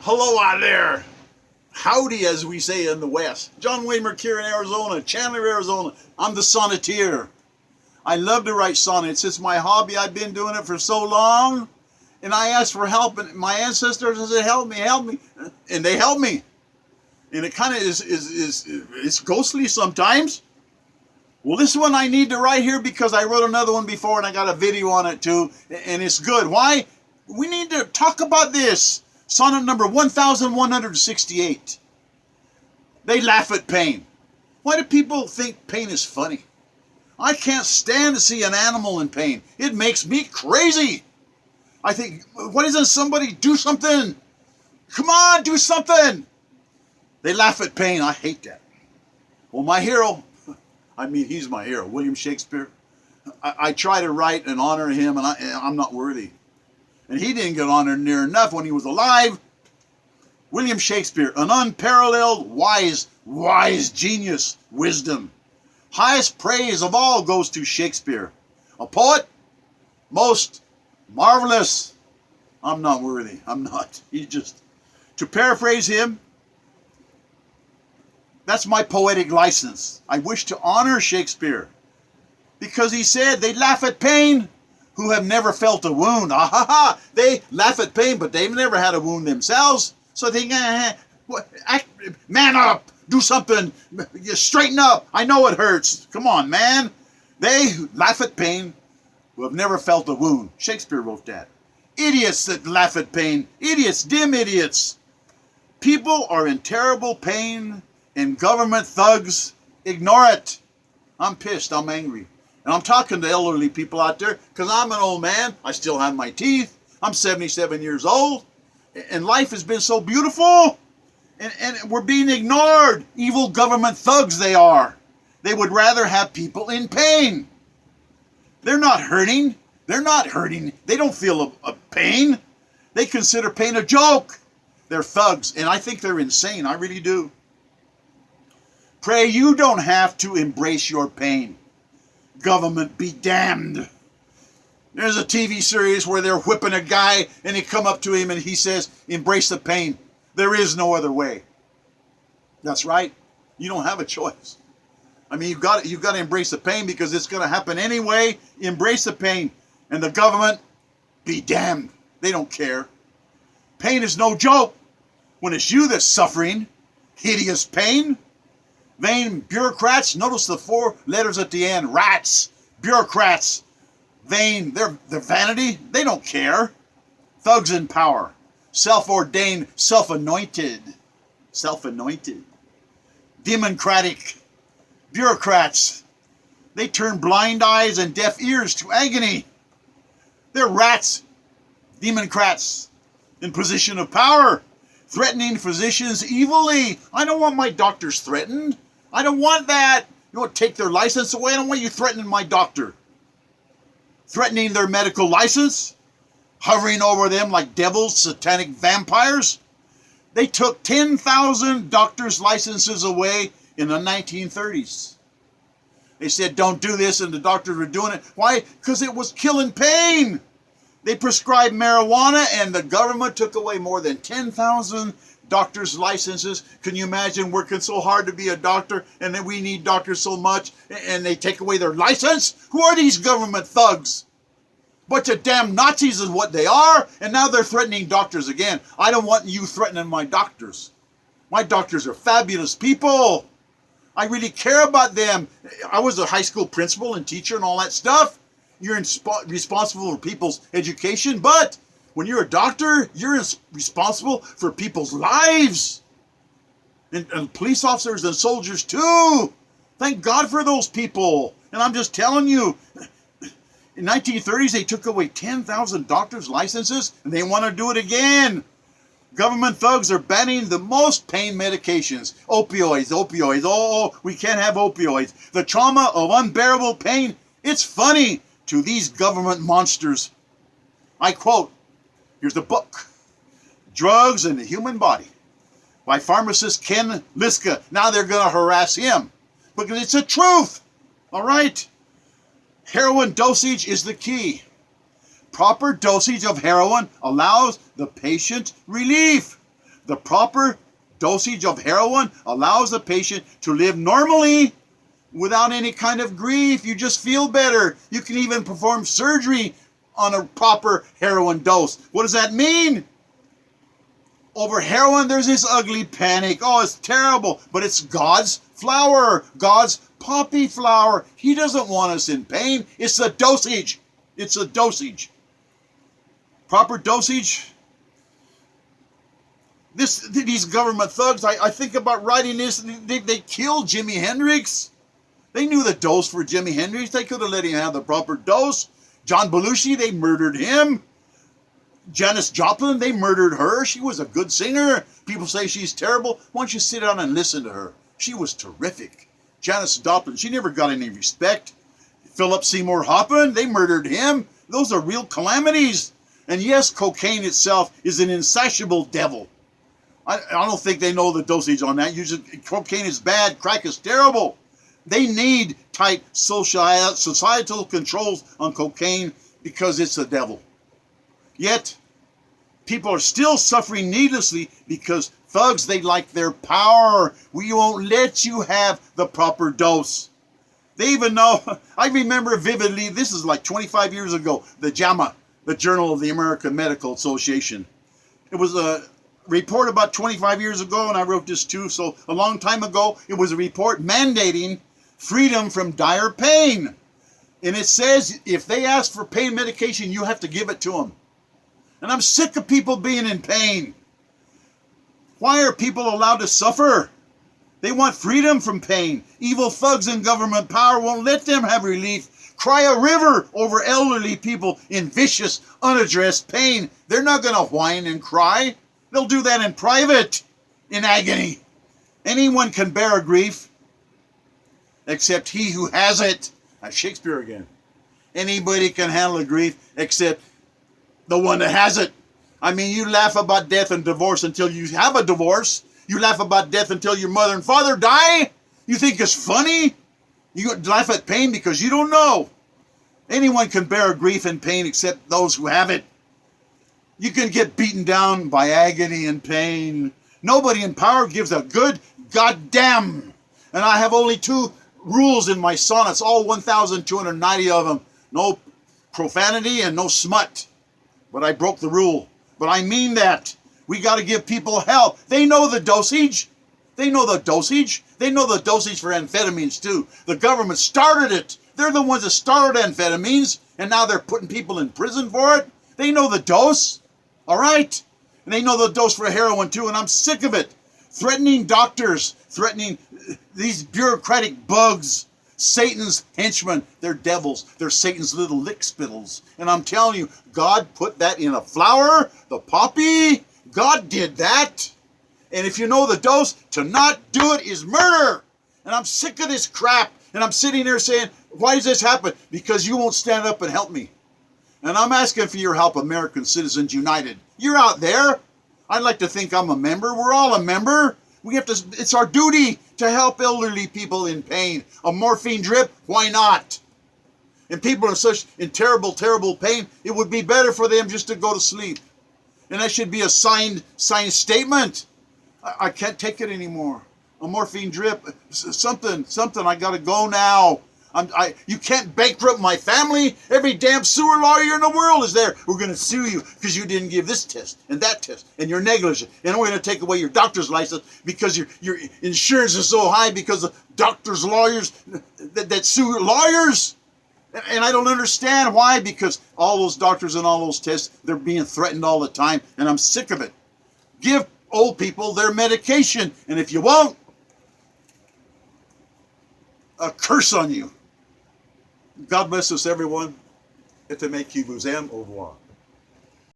Hello out there. Howdy, as we say in the West. John Wayne Mercure in Arizona, Chandler, Arizona. I'm the Sonneteer. I love to write sonnets. It's my hobby. I've been doing it for so long. And I asked for help, and my ancestors said, help me. And they helped me. And it kind of is ghostly sometimes. Well, this one I need to write here because I wrote another one before and I got a video on it too. And it's good. Why? We need to talk about this. Sonnet number 1168. They laugh at pain. Why do people think pain is funny? I can't stand to see an animal in pain. It makes me crazy. I think, why doesn't somebody do something? Come on, do something. They laugh at pain. I hate that. Well, my hero, he's my hero, William Shakespeare. I try to write and honor him, and I'm not worthy. And he didn't get honored near enough when he was alive. William Shakespeare, an unparalleled, wise genius, wisdom. Highest praise of all goes to Shakespeare. A poet, most marvelous. I'm not worthy. I'm not. To paraphrase him, that's my poetic license. I wish to honor Shakespeare because he said they laugh at pain who have never felt a wound. They laugh at pain, but they've never had a wound themselves. So they man up, do something, you straighten up. I know it hurts. Come on, man. They laugh at pain who have never felt a wound. Shakespeare wrote that. Idiots that laugh at pain. Idiots, dim idiots. People are in terrible pain and government thugs ignore it. I'm pissed. I'm angry. And I'm talking to elderly people out there because I'm an old man. I still have my teeth. I'm 77 years old. And life has been so beautiful. And we're being ignored. Evil government thugs they are. They would rather have people in pain. They're not hurting. They're not hurting. They don't feel a pain. They consider pain a joke. They're thugs. And I think they're insane. I really do. Pray you don't have to embrace your pain. Government be damned. There's a TV series where they're whipping a guy and they come up to him and he says, embrace the pain. There is no other way. That's right. You don't have a choice. You've got to embrace the pain because it's going to happen anyway. Embrace the pain. And the government be damned. They don't care. Pain is no joke. When it's you that's suffering hideous pain. Vain bureaucrats, notice the 4 letters at the end, rats, bureaucrats, vain, they're vanity, they don't care. Thugs in power, self-ordained, self-anointed, democratic, bureaucrats, they turn blind eyes and deaf ears to agony. They're rats, democrats, in position of power, threatening physicians evilly. I don't want my doctors threatened. I don't want that. You want to take their license away? I don't want you threatening my doctor. Threatening their medical license. Hovering over them like devils, satanic vampires. They took 10,000 doctors' licenses away in the 1930s. They said, don't do this, and the doctors were doing it. Why? Because it was killing pain. They prescribed marijuana, and the government took away more than 10,000 doctors' licenses. Can you imagine working so hard to be a doctor, and then we need doctors so much, and they take away their license? Who are these government thugs? Bunch of damn Nazis is what they are, and now they're threatening doctors again. I don't want you threatening my doctors. My doctors are fabulous people. I really care about them. I was a high school principal and teacher and all that stuff. You're responsible for people's education, but when you're a doctor, you're responsible for people's lives. And police officers and soldiers too. Thank God for those people. And I'm just telling you, in 1930s, they took away 10,000 doctors' licenses, and they want to do it again. Government thugs are banning the most pain medications. Opioids. Oh, we can't have opioids. The trauma of unbearable pain, it's funny to these government monsters. I quote, here's the book, Drugs in the Human Body, by pharmacist Ken Liska. Now they're going to harass him because it's the truth. All right? Heroin dosage is the key. Proper dosage of heroin allows the patient relief. The proper dosage of heroin allows the patient to live normally without any kind of grief. You just feel better. You can even perform surgery on a proper heroin dose. What does that mean? Over heroin, there's this ugly panic. Oh, it's terrible. But it's God's flower, God's poppy flower. He doesn't want us in pain. It's the dosage. It's a dosage. Proper dosage. These government thugs, I think about writing this, they killed Jimi Hendrix. They knew the dose for Jimi Hendrix. They could have let him have the proper dose. John Belushi, they murdered him. Janis Joplin, they murdered her. She was a good singer. People say she's terrible. Why don't you sit down and listen to her? She was terrific. Janis Joplin, she never got any respect. Philip Seymour Hoffman, they murdered him. Those are real calamities. And yes, cocaine itself is an insatiable devil. I don't think they know the dosage on that. Cocaine is bad. Crack is terrible. They need tight societal controls on cocaine because it's the devil. Yet, people are still suffering needlessly because thugs, they like their power. We won't let you have the proper dose. They even know, I remember vividly, this is like 25 years ago, the JAMA, the Journal of the American Medical Association. It was a report about 25 years ago, and I wrote this too, so a long time ago, it was a report mandating freedom from dire pain. And it says if they ask for pain medication, you have to give it to them. And I'm sick of people being in pain. Why are people allowed to suffer? They want freedom from pain. Evil thugs in government power won't let them have relief. Cry a river over elderly people in vicious, unaddressed pain. They're not going to whine and cry. They'll do that in private, in agony. Anyone can bear a grief, except he who has it. That's Shakespeare again. Anybody can handle a grief, except the one that has it. I mean, you laugh about death and divorce until you have a divorce. You laugh about death until your mother and father die. You think it's funny? You laugh at pain because you don't know. Anyone can bear grief and pain except those who have it. You can get beaten down by agony and pain. Nobody in power gives a good goddamn. And I have only 2 rules in my sonnets, all 1,290 of them. No profanity and no smut. But I broke the rule. But I mean that. We got to give people help. They know the dosage. They know the dosage. They know the dosage for amphetamines too. The government started it. They're the ones that started amphetamines, and now they're putting people in prison for it. They know the dose. All right? And they know the dose for heroin too, and I'm sick of it. Threatening doctors, threatening these bureaucratic bugs. Satan's henchmen, they're devils. They're Satan's little lick spittles. And I'm telling you, God put that in a flower, the poppy. God did that. And if you know the dose, to not do it is murder. And I'm sick of this crap. And I'm sitting there saying, why does this happen? Because you won't stand up and help me. And I'm asking for your help, American Citizens United. You're out there. I'd like to think I'm a member. We're all a member. We have to. It's our duty to help elderly people in pain. A morphine drip? Why not? And people are in terrible, terrible pain. It would be better for them just to go to sleep. And that should be a signed statement. I can't take it anymore. A morphine drip, something. I got to go now. You can't bankrupt my family. Every damn sewer lawyer in the world is there. We're going to sue you because you didn't give this test and that test, and you're negligent. And we're going to take away your doctor's license because your insurance is so high because of doctors, lawyers that sue lawyers. And I don't understand why, because all those doctors and all those tests, they're being threatened all the time, and I'm sick of it. Give old people their medication, and if you won't, a curse on you. God bless us, everyone. Et te qui vous aime. Au revoir.